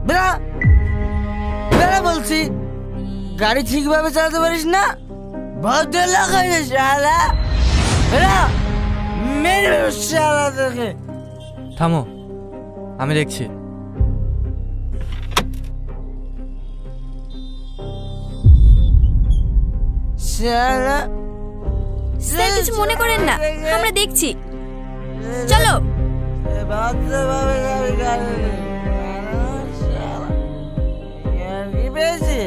বেড়া বেড়া বলছি, গাড়ি ঠিকভাবে চালাতে পারিস না? ভদ্রলোক হয়েছে শালা। বেড়া মেরে দেবো শালা তোকে। থামো, আমি দেখছি। শালা স্যার কিছু মনে করেন না, আমরা দেখছি। চলো। ভদ্রভাবে যাবি গাড়ি। শালা কি পেয়েছি?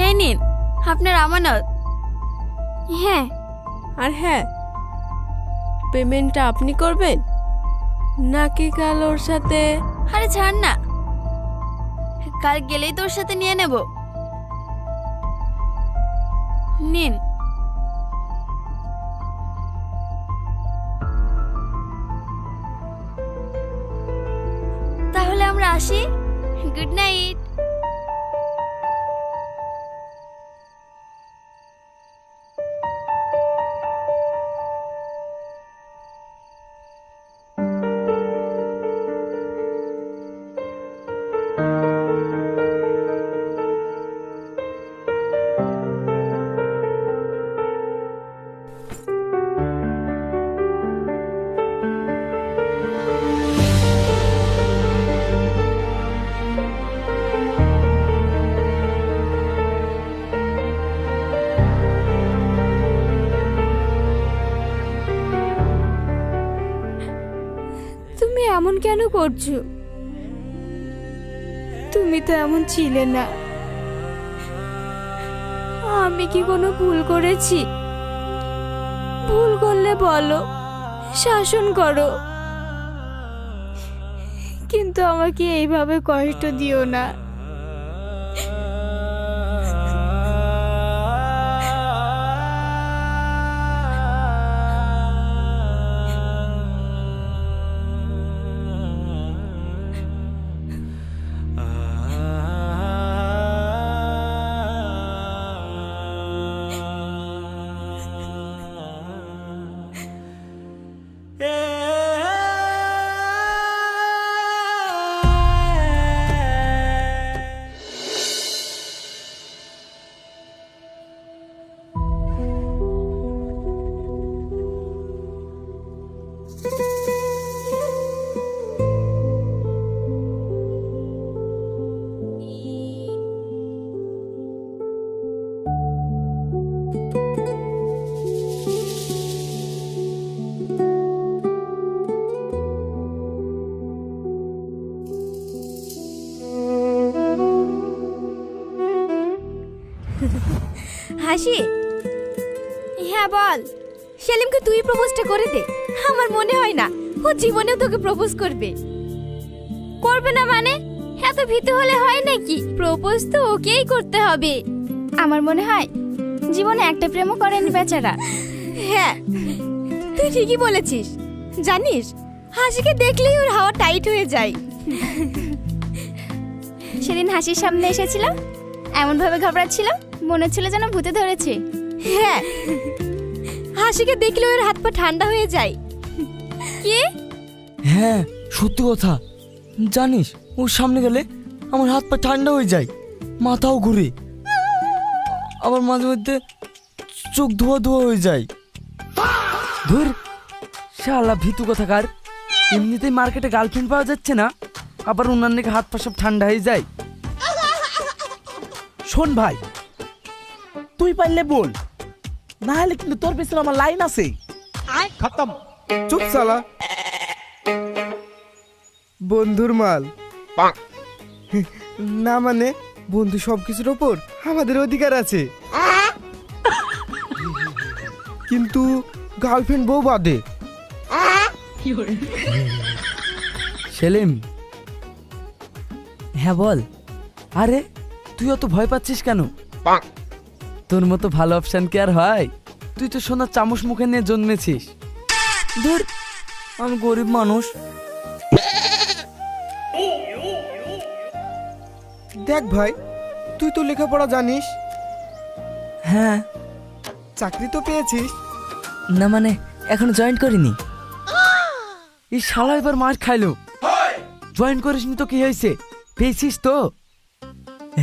এই নিন আপনার আমানত। হ্যাঁ। আর হ্যাঁ, পেমেন্টটা আপনি করবেন নাকি কাল ওর সাথে? আরে ছাড় না, কাল গেলেই তোর সাথে নিয়ে নেব। নিন। তাহলে আমরা আসি। Good night. তুমি এমন কেন করছো? তুমি তো এমন ছিলে না। আমি কি কোনো ভুল করেছি? ভুল করলে বলো, শাসন করো, কিন্তু আমাকে এইভাবে কষ্ট দিও না। হাসি। হ্যাঁ বল। সেলিমকে তুই প্রপোজটা করে দে। আমার মনে হয় না ও জীবনেও তোকে প্রপোজ করবে। করবে না মানে? এত ভীতু হলে হয় নাকি? প্রপোজ তো ওকেই করতে হবে। আমার মনে হয় জীবনে একটা প্রেমও করেনি বেচারা। হ্যাঁ তুই ঠিকই বলেছিস। জানিস হাসিকে দেখলেই ওর হাওয়া টাইট হয়ে যায়। সেদিন হাসির সামনে এসেছিলাম, এমন ভাবে ঘাবড়াচ্ছিল মনে হচ্ছিল যেন ভূতে ধরেছে। হ্যাঁ হাসিকে দেখলে ওর হাত পা ঠান্ডা হয়ে যায়। কি? হ্যাঁ সত্যি কথা। জানিস ওর সামনে গেলে আমার হাত পা ঠান্ডা হয়ে যায়, মাথাও ঘুরে, আবার মাঝে মধ্যে চোখ ধোয়া ধোয়া হয়ে যায়। ধুর, শালা ভীতু কথাকার। এমনিতেই মার্কেটে গার্লফ্রেন্ড পাওয়া যাচ্ছে না, আবার অন্যান্য হাত পা সব ঠান্ডা হয়ে যায়। শোন ভাই, তুই পারলে বল, না হলে কিন্তু তোর পেছনে আমার লাইন আছে। খতম। চুপ সালা, বন্ধুর মাল। না মানে বন্ধু সবকিছুর ওপর আমাদের অধিকার আছে, কিন্তু গার্লফ্রেন্ড বউ বাদে। সেলিম, হ্যাঁ বল। আরে তুই অত ভয় পাচ্ছিস কেন? তোর মতো ভালো অপশন কি আর হয়? তুই তো সোনার চামচ মুখে নিয়ে জন্মেছিস। ধুর, আমি গরিব মানুষ। দেখ ভাই, তুই তো লেখাপড়া জানিস, হ্যাঁ। চাকরি তো পেয়েছিস। না মানে এখনো জয়েন করিনি। এই শালা এবার মার খাইলো। জয়েন করিসনি তো কি হয়েছে? পেয়েছিস তো?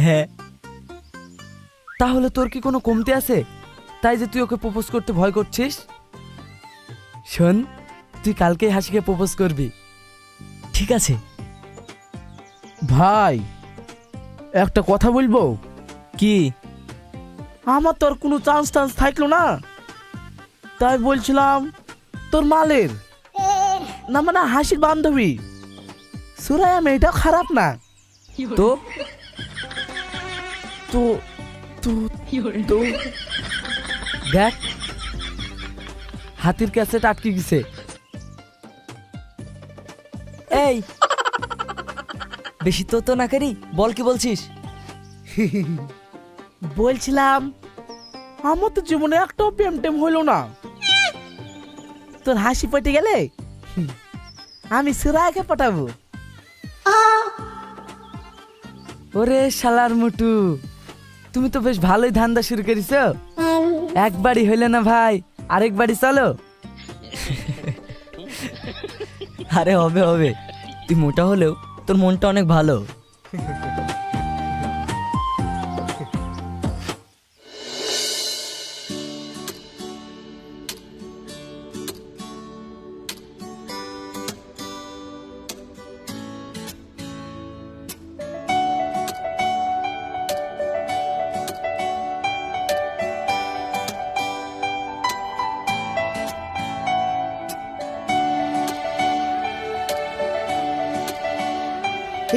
হ্যাঁ। তাহলে তোর কি কোনো কমতি আছে তাই যে তুই ওকে প্রপোজ করতে ভয় করছিস? শোন, তুই কালকেই হাসিকে প্রপোজ করবি, ঠিক আছে? ভাই একটা কথা বলবো কি? আমার তোর কোনো চান্স টান্স থাকলো না, তাই বলছিলাম তোর মালের না মানে হাসির বান্ধবী সুরাইয়া মেয়েটাও খারাপ না তো তো তো তো দেখ, হাতির ক্যাসেট আটকে গেছে। এই বেশি তো না করি, বল কি বলছিস? বলছিলাম আমার তো জীবনে একটাও প্রেম টেম হইলো না, তোর হাসি পটে গেলে আমি সুরাইয়াকে পাঠাবো। ওরে শালার মুটু, তুমি তো বেশ ভালোই ধান্দা শুরু করেছ। একবারই হইলে না ভাই, আরেকবারই চলো। আরে হবে হবে, তুই মোটা হলেও তোর মনটা অনেক ভালো।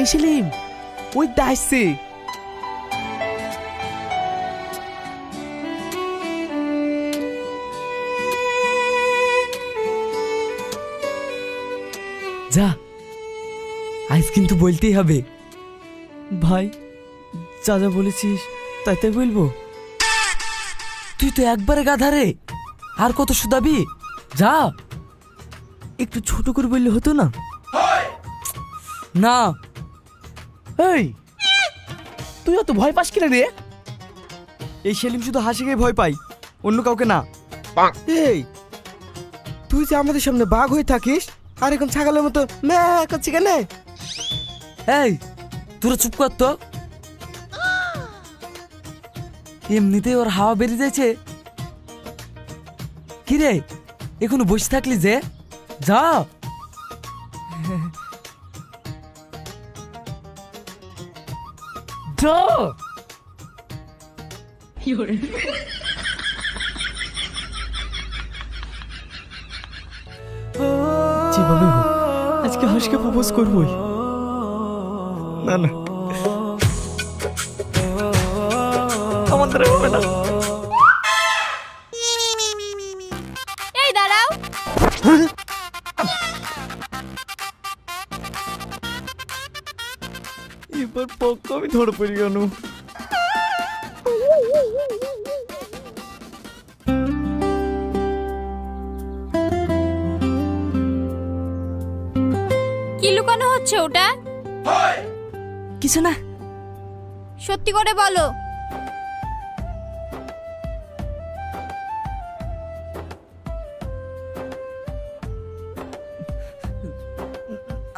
এই সেলিম, ওই আসছে। যা, আজ কিন্তু বলতেই হবে। ভাই, যা যা বলেছিস তাই তাই বলবো। তুই তো একবারে গাধা রে, আর কত শুধাবি? যা। একটু ছোট করে বললে হতো না? না, এই তুই তো ভয় পাস কিনা রে? এই সেলিম শুধু হাসিকেই ভয় পাই, অন্য কাউকে না। এই তুই যে আমাদের সামনে বাঘ হয়ে থাকিস আর এখন ছাগলের মতো ম্যা করছি কেন? এই তোরা চুপ কর তো। এমনিতেই ওর হাওয়া বেরিয়ে যাচ্ছে। কি রে, এখনো বসে থাকলি যে? যা। যা। যেভাবে হোক আজকে হাসিকে প্রপোজ করবই। না না, আমাদের হবে না। এই দাঁড়াও, এবার পক্ষ আমি ধরে পড়ি কেন? কি লুকানো হচ্ছে ওটা? কিছু না। সত্যি করে বলো।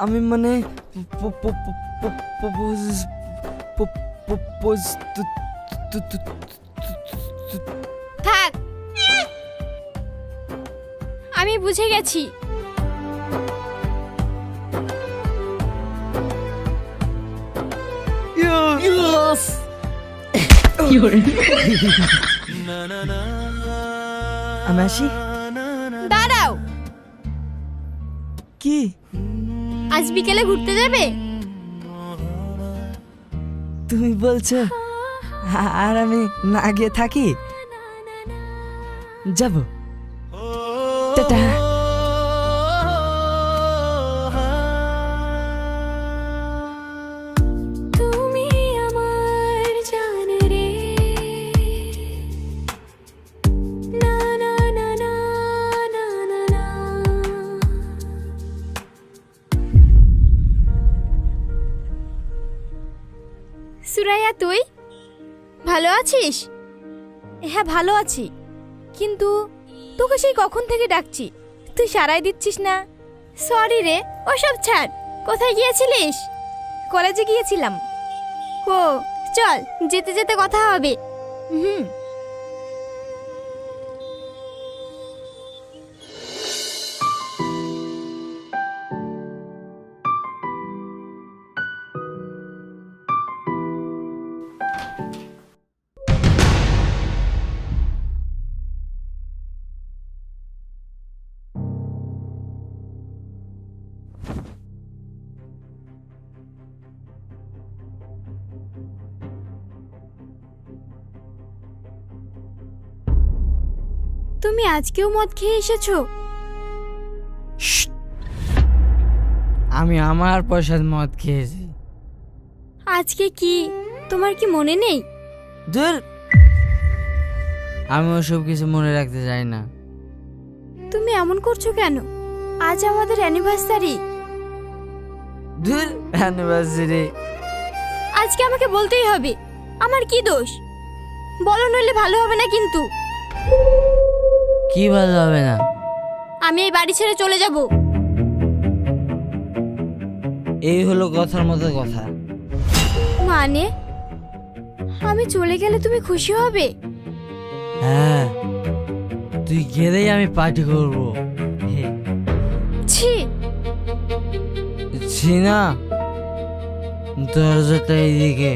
আমি মানে প্রপোজ থাক, আমি বুঝে গেছি। আমি আসি। দাঁড়াও, কি? আজ বিকেলে ঘুরতে যাবে? তুমি বলছো আর আমি না গিয়ে থাকি? যাব, টাটা। তুমি আমার জান রে, না না না না না না না। সুরাইয়া, তুই ভালো আছিস? হ্যাঁ ভালো আছি, কিন্তু তোকে সেই কখন থেকে ডাকছি, তুই সারাই দিচ্ছিস না। সরি রে, ওসব ছাড়। কোথায় গিয়েছিলিস? কলেজে গিয়েছিলাম। ও চল, যেতে যেতে কথা হবে। হুম। তুমি আজকেও মদ খেয়ে এসেছো? আমি আমার পয়সার মদ খেয়েছি। আজকে কি তোমার কি মনে নেই? দূর, আমি ওসব কিছু মনে রাখতে চাই না। তুমি এমন করছো কেন? আজ আমাদের অ্যানিভার্সারি। দূর, অ্যানিভার্সারি। আজকে আমাকে বলতেই হবে, আমার কি দোষ? বলো, নইলে ভালো হবে না কিন্তু। কি ভালো হবে না? আমি এই বাড়ি ছেড়ে চলে যাব। এই হলো কথার মতো কথা। মানে আমি চলে গেলে তুমি খুশি হবে? হ্যাঁ, তুই গেলেই আমি পার্টি করবো। ছি, ছি না, দরজাটা এইদিকে।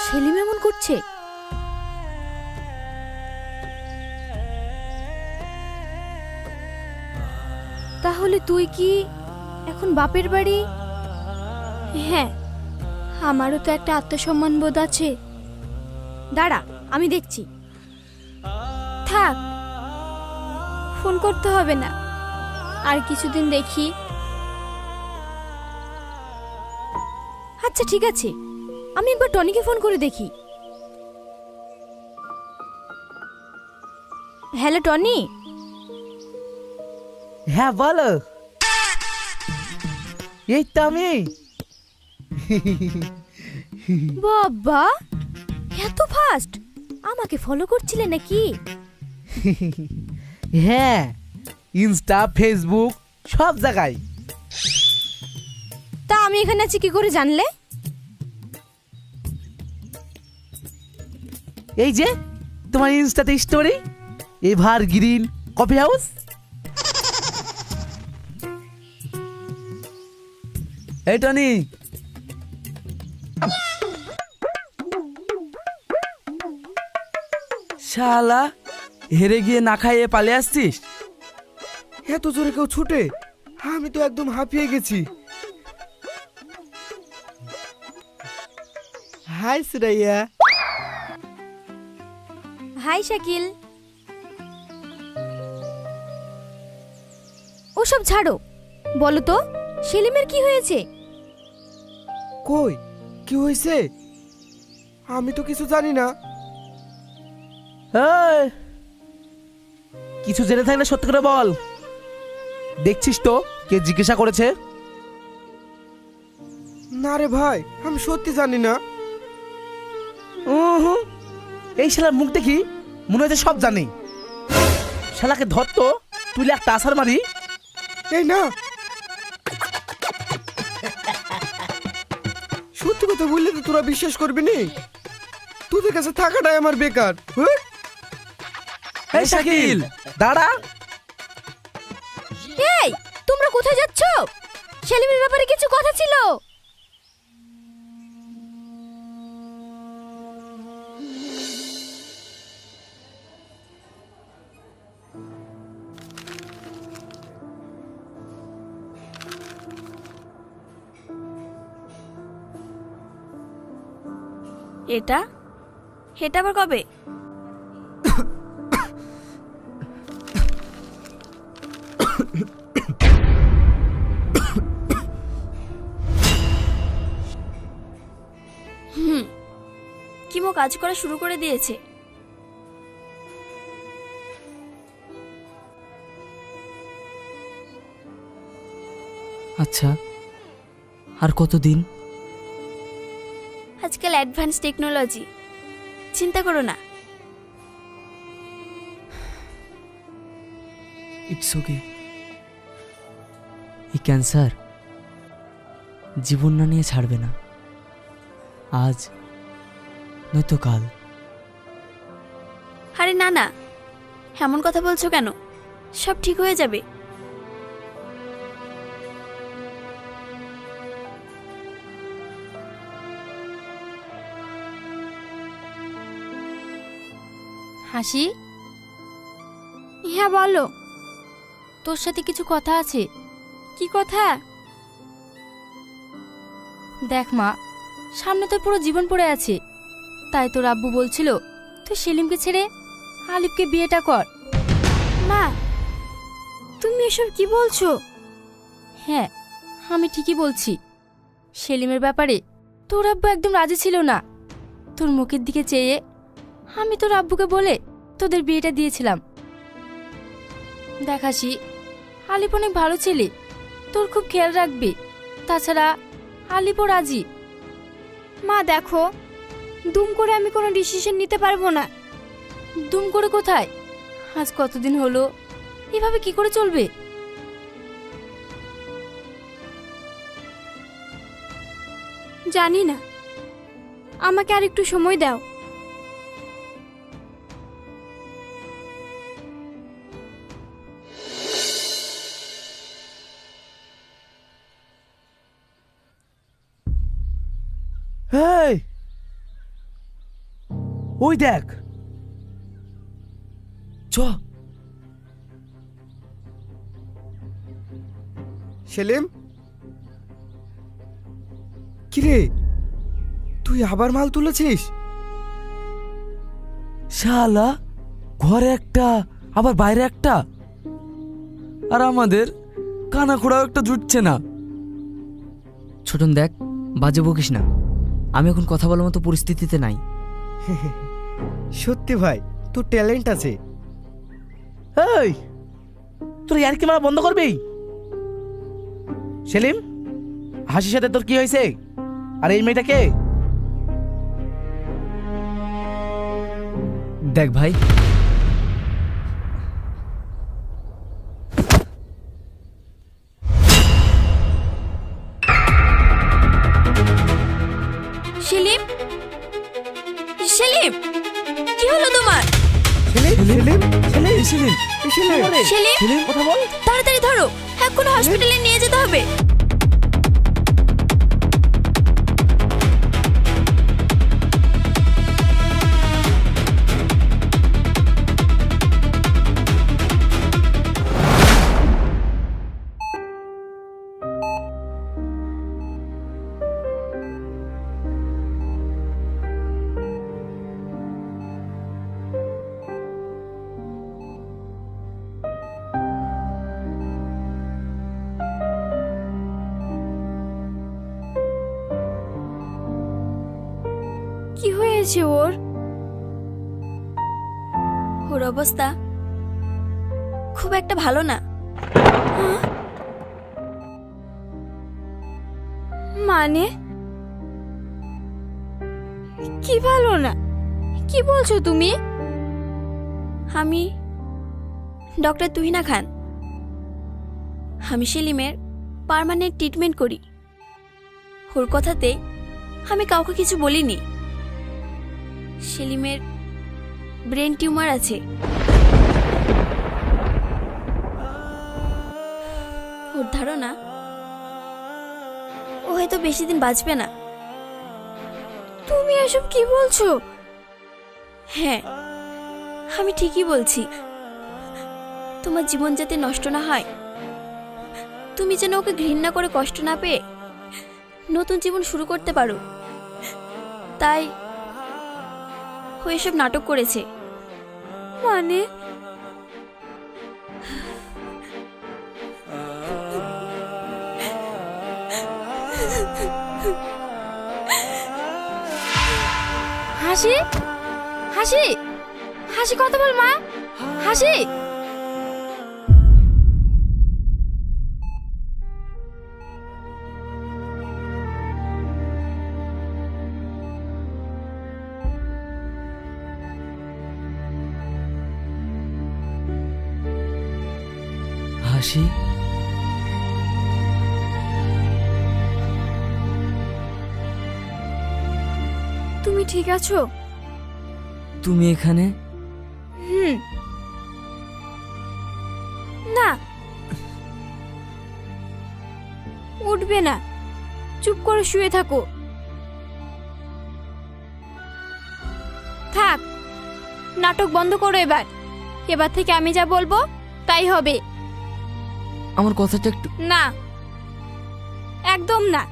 সেলিম এমন করছে? তাহলে তুই কি এখন বাপের বাড়ি? হ্যাঁ, আমারও তো একটা আত্মসম্মান বোধ আছে। দাঁড়া, আমি দেখছি। থাক, ফোন করতে হবে না, আর কিছুদিন দেখি। আচ্ছা ঠিক আছে, আমি একবার টনিকে ফোন করে দেখি। Hello Tony. হ্যাঁ বলো। এই তো আমি। বাবা, এত ফাস্ট! আমাকে ফলো করছিলে নাকি? হ্যাঁ, ইনস্টা, ফেসবুক সব জায়গায়। তা আমি এখানে আছি কি করে জানলে? এই যে তোমার ইনস্টাতে story, evergreen coffee house. এই টনি, শালা, হেরে গিয়ে না খাইয়ে পালিয়ে আসছিস? এত জোরে কেউ ছুটে? আমি তো একদম হাঁপিয়ে গেছি। হাই সুরাইয়া। হাই শাকিল। ওসব ছাড়ো, বলো তো সেলিমের কি হয়েছে? কই, কি হয়েছে? আমি তো কিছু জানি না। এই, কিছু জেনে থাকলে সত্যি করে বল। দেখছিস তো কে জিজ্ঞাসা করেছে? না রে ভাই, আমি সত্যি জানি না। এই শালার মুখ দেখি মনে হচ্ছে সব জানি। শালাকে ধরতো, তুই একটা আসার মারি। এই না, সত্যি কথা বললে তো তোরা বিশ্বাস করবি নি। তোদের কাছে থাকাটাই আমার বেকার। এই শাকিল দাঁড়া। এই তোমরা কোথায় যাচ্ছ? সেলিমের ব্যাপারে কিছু কথা ছিল। এটা এটা আবার কবে? কিমো কাজ করা শুরু করে দিয়েছে। আচ্ছা, আর কতদিন? আজকাল অ্যাডভান্স টেকনোলজি, চিন্তা করো না। It's okay. এই ক্যান্সার জীবন না নিয়ে ছাড়বে না, আজ নয়তো কাল। আরে না না, এমন কথা বলছো কেন? সব ঠিক হয়ে যাবে। হাসি, হ্যাঁ বলো। তোর সাথে কিছু কথা আছে। কি কথা? দেখ মা, সামনে তোর পুরো জীবন পড়ে আছে, তাই তোর আব্বু বলছিল তুই সেলিমকে ছেড়ে আলিফকে বিয়েটা কর। মা, তুমি এসব কি বলছো? হ্যাঁ, আমি ঠিকই বলছি। সেলিমের ব্যাপারে তোর আব্বু একদম রাজি ছিল না। তোর মুখের দিকে চেয়ে আমি তোর আব্বুকে বলে তোদের বিয়েটা দিয়েছিলাম। দেখ হাসি, আলিপ অনেক ভালো ছেলে, তোর খুব খেয়াল রাখবে। তাছাড়া আলিপও রাজি। মা দেখো, দুম করে আমি কোনো ডিসিশন নিতে পারবো না। দুম করে কোথায়? আজ কতদিন হলো, এভাবে কি করে চলবে? জানি না, আমাকে আর একটু সময় দাও। এই ওই দেখ। চ। সেলিম, কিরে তুই আবার মাল তুলেছিস? শালা, ঘরে একটা আবার বাইরে একটা, আর আমাদের কানা খোড়াও একটা জুটছে না। ছোটন দেখ, বাজে বকিস না, আমি এখন কথা বলার মতো পরিস্থিতিতে নাই। সত্যি ভাই, তোর ট্যালেন্ট আছে। এই তোর ইয়ার কি মারা বন্ধ করবি? সেলিম, হাসির সাথে তোর কি হয়েছে? আর এই মেয়েটা কে? দেখ ভাই, সেলিম, সেলিম, কি হলো তোমার? সেলিম, সেলিম, সেলিম, সেলিম, সেলিম, সেলিম, সেলিম, কথা বল। তাড়াতাড়ি ধরো, এক্ষুনি হসপিটালে নিয়ে যেতে হবে। কি হয়েছে ওর? ওর অবস্থা খুব একটা ভালো না। মানে কি ভালো না? কি বলছো তুমি? আমি ডক্টর তুহিনা খান। আমি সেলিমের পার্মানেন্ট ট্রিটমেন্ট করি। ওর কথাতে আমি কাউকে কিছু বলিনি। সেলিমের ব্রেন টিউমার আছে। ধারণা ও হয়তো বেশি দিন বাঁচবে না। তুমি এসব কি বলছো? হ্যাঁ, আমি ঠিকই বলছি। তোমার জীবন যাতে নষ্ট না হয়, তুমি যেন ওকে ঘৃণা করে কষ্ট না পেয়ে নতুন জীবন শুরু করতে পারো, তাই ও এসব নাটক করেছে। মানে হাসি হাসি হাসি কথা বল মা, হাসি। হাসি, তুমি ঠিক আছো? তুমি এখানে? না, উঠবে না, চুপ করে শুয়ে থাকো। থাক, নাটক বন্ধ করো এবার। এবার থেকে আমি যা বলবো তাই হবে। আমার কথাটা একটু... না, একদম না।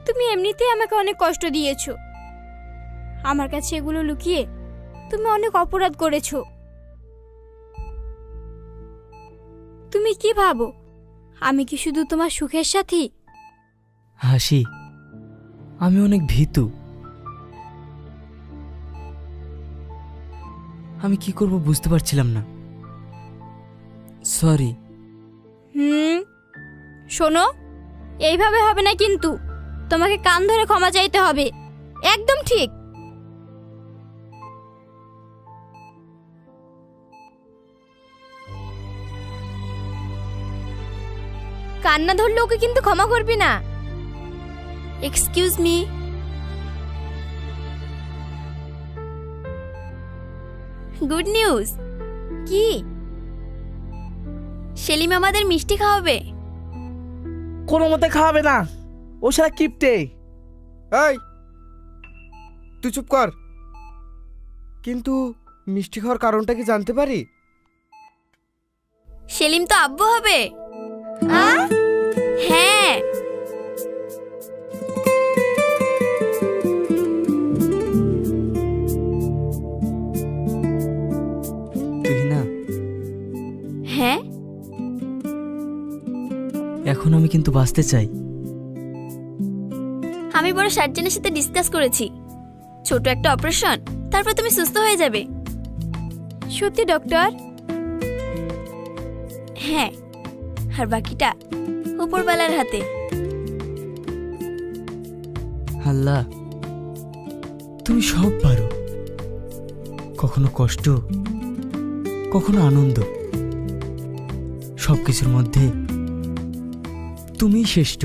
তুমি এমনিতেই আমাকে অনেক কষ্ট দিয়েছো। আমার কাছে এগুলো লুকিয়ে তুমি অনেক অপরাধ করেছো। তুমি কি ভাবো আমি কি শুধু তোমার সুখের সাথী? হাসি, আমি অনেক ভীতু। আমি কি করব বুঝতে পারছিলাম না। সরি। শোনো, এইভাবে হবে না কিন্তু। তোমাকে কান ধরে ক্ষমা চাইতে হবে। একদম ঠিক। কান্না ধরলে ওকে কিন্তু ক্ষমা করবি না। Excuse me, good news. কি? সেলিম আমাদের মিষ্টি খাওয়াবে। কোনো মতে খাওয়াবে না, ও সারা কিপটে। এই তুই চুপ কর। কিন্তু মিষ্টি খাওয়ার কারণটা কি জানতে পারি? সেলিম তো আব্বু হবে। হ্যাঁ, তুই না, হ্যাঁ, এখন আমি কিন্তু বাঁচতে চাই। আমি বড় সার্জনের সাথে ডিসকাস করেছি। ছোট একটা অপারেশন, তারপর তুমি সুস্থ হয়ে যাবে। সত্যি ডক্টর? হ্যাঁ, আর বাকিটা উপরওয়ালার হাতে। আল্লাহ, তুমি সব পারো। কখনো কষ্ট, কখনো আনন্দ, সবকিছুর মধ্যে তুমিই শ্রেষ্ঠ।